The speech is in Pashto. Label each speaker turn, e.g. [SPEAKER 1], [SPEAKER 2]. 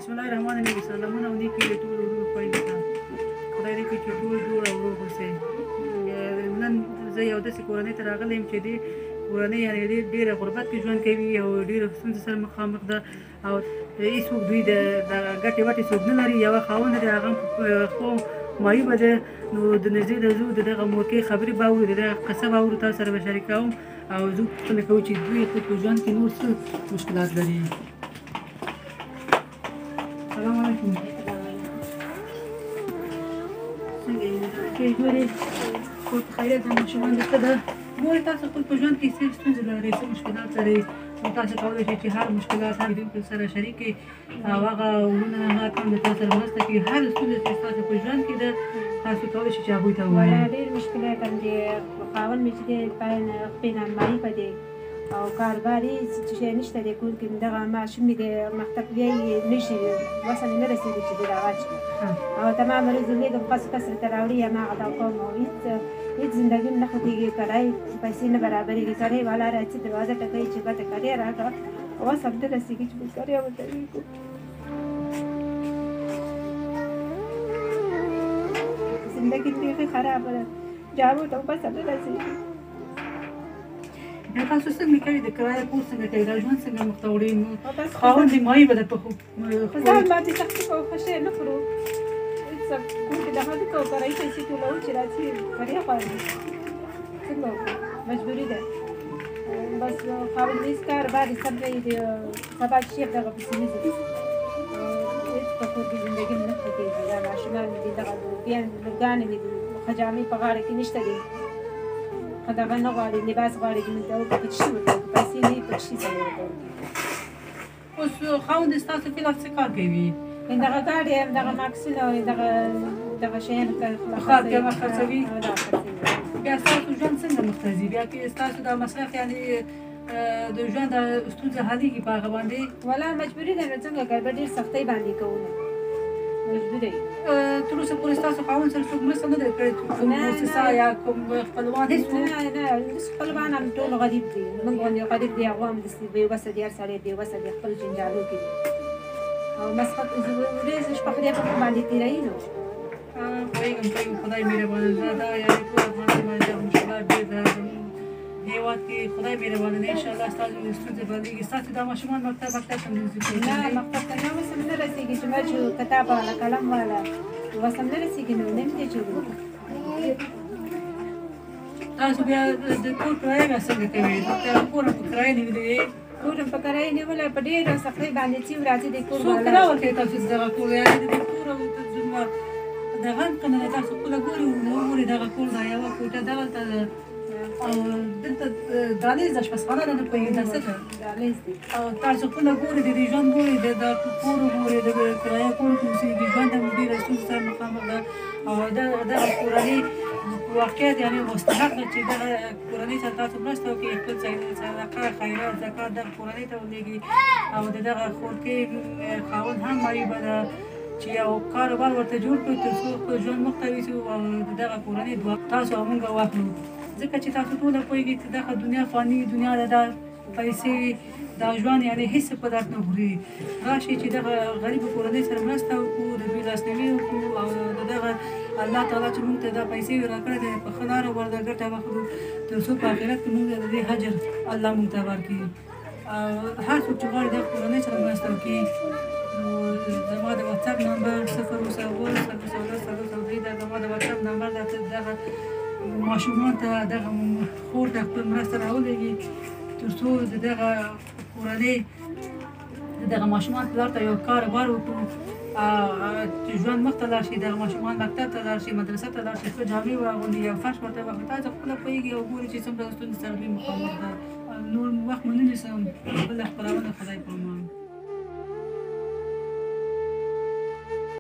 [SPEAKER 1] بسم الله الرحمن الرحیم. سلامونه او نیکې د ټولو وروڼو خویندو ته. خدای دې وکړي چې ټول جوړ او روغ اوسئ. نن زه یو داسې کورنۍ ته راغلی یم چې دې کورنۍ یعنې ډېره غربت کې ژوند کوي او ډېرو ستونزو سره مخامخ ده او هېڅوک دوی د ګټې وټې څوک نه لري. یوه خاوند دی، هغه خو معیوبه ده. نو د نږدې د زوی د دغه مورکۍ خبرې به اورو، د دغه قصه به اورو، تاسو سره به شریکوم او زه پوښتنه کوو چې دوی خپل په ژوند کې نور څه مشکلات لري. السلام علیکم. څنګه یې؟ ښه ګورې؟ کور په خیریت ده؟ ماشومان دې ښه ده؟ ګورې تاسو خپل په ژوند کې څه ستونزې لرئ، څه مشکلات لرئ؟ نو تاسو کولی شئ چې هر مشکلات هم لیدونکو سره شریک کړئ او هغه وروڼه هغه هم د تاسو سره مرسته کوي. هر ستونزه چې ستاسو په ژوند کې ده تاسو کولی شئ چې هغوی ته ووایئ.
[SPEAKER 2] ډېر مشکلات هم دي. خاوند مې چې دی خپل معیوبه دی او کاربار یې څه شی نشته دی کور کې. دغه ماشوم مې د مکتب بیایي نه شي، وسه مې نه رسېږي چې دې راغچ کړي او تمام ورځ زندګي قص کسر ته راوړي هماغه دا کوم او هېڅ زندګي مې نه ښه کېږي. کړی پیسې نه برابرېږي. کړی والا راځي دروازه ټکوي چې بده کړی راکړه، وس هم نه رسېږي چې موږ کړی ورته وکړو. زندګي بیخي خرابه ده، جامو ته وس هم نه رسېږي.
[SPEAKER 1] بیا تاسو څنګه کوئ؟ د کرایه کور څنګه کوئ؟ دا ژوند څنګه مخ ته وړئ؟ خاوند دې معیوبه ده.
[SPEAKER 2] په ځان باندې سختي کوو، ښه شی نه خورو، هېڅ کور کې دغه نه کوو. کرایي پیسې ټولوو چې راځي کرایه غواړي، څنګه وکړو؟ مجبوري ده. بس خاوند هېڅ کاربار یې سم نه وي، سبا چې شي دغه پسې نه ځي. هېڅ په کور کې زندګي مې نه ښه کېږي. دا ماشومان مې دي، دغه لورګانې مې دي، ښه جامې په غاړه کې نشته دي، ښه دغه نه غواړي، لباس غواړي چې موږ ته وکړو. چې شي ورته وکړو، پیسې نه وي په شي سره ورته وکړو.
[SPEAKER 1] اوس خاوند ستاسو فی الحال څه کار کوي؟
[SPEAKER 2] دغه ګاډي هم دغه ماکسونه دغه شیان
[SPEAKER 1] ښار کې هغه خرڅوي. بیا ستاسو ژوند څنګه مخ ته ځي؟ بیا کې ستاسو دا مصرف یعنې د ژوند ستونزه حلېږي په هغه باندې؟
[SPEAKER 2] والله مجبوري ده. نو څنګه کوې؟ به ډېر سختۍ باندې کوو، مجبوري.
[SPEAKER 1] تر اوسه پورې ستاسو خاوند سره څوک مرسته نه ده کړې؟ کوم مؤسسه یا کوم خپلوان؟
[SPEAKER 2] نه نه، خپلوان هم ټول غریب دي، موږ غوندې غریب دي. هغه هم داسې بې وسه دي، هر سړی بې وسه دي، خپل جنجالو کې دي او مسخت ورځ شپه خدای په کوم باندې تېروي. نو
[SPEAKER 1] پوهېږم خدای مهربانه ده. دا یعنې ټول افغانستان باندې دغه مشکلات ډېر ده. زموږ هېواد کې خدای مهربانه دی، انشاءالله ستاسو ستونزې به حلېږي. ستاسو دا ماشومان مکتب ته هم نه ځي؟
[SPEAKER 2] نه، مکتب ته نه اوس هم نه رسېږي چې ما چې کتاب والا قلم والا اوس هم نه رسېږي. نو نه مې چې
[SPEAKER 1] تاسو بیا د کور کرایه بیا څنګه کوئ؟ کور هم په کرایه نیولی دی؟
[SPEAKER 2] کور هم په کرایه نیولی، په ډېرو سختۍ باندې چې راځي د کور
[SPEAKER 1] څوک کرایه ورکوي تاسو چې دغه کور یعنې د دې کور او دومره دغه هم که نه دی. تاسو خپله ګورئ وګورئ دغه کور دا یوه کوټه دغلته ده او دلته دهلیز ده، شپهخانه ده، نه پوهېږم دا څه ده؟
[SPEAKER 2] دهلیز دی.
[SPEAKER 1] او تاسو خپله ګورئ، د دې ژوند ګورئ، د کور وګورئ، د کرایه کور کې اوسېږي. ژوند هم ډېره ستونزو سره مخامخ ده او دغه کورنۍ واقعیت یعنې مستحق ده چې دغه کورنۍ سره تاسو مرسته وکړئ، خپل صدقه، خیرات، زکات دغه کورنۍ ته ولېږئ او د دغه کورکۍ خاوند هم معیوبه ده چې یو کاروبار ورته جوړ کړئ تر څو خپل ژوند مخ ته یوسو او د دغه کورنۍ دعا تاسو او موږ واخلو. ځکه چې تاسو ټوله پوهېږئ چې دغه دنیا فاني دنیا ده، دا پیسې دا ژوند یعنې هېڅ په درد نه خوري. راشئ چې دغه غریبو کورنۍ سره مرسته وکړو، د دوی لاسنیوی وکړو او د دغه الله تعالی چې موږ ته دا پیسې راکړې دي په ښه لاره ورته ګټه واخلو تر څو په آخرت کې موږ د دې اجر الله موږ ته ورکړي. هر څوک چې غواړي دغه کورنۍ سره مرسته وکړي نو زما د واتساپ نمبر 0 دا زما د واتساپ نمبر ده. دغه ماشومان ته دغه خور ته خپل مرسته راولېږي تر څو د دغه کورنۍ د دغه ماشومان پلار ته یو کاروبار وکړو چې ژوند مخ ته لاړ شي. دغه ماشومان مکتب ته لاړ شي، مدرسه ته لاړ شي، ښه جامې واغوندي، یو فرش ورته واخلي. تاسو خپله پوهېږئ او ګورئ چې څومره ستونزې سره دوی مخامخ ده. نور وخت مو نه نیسم، بله خپرونه خدای په امان.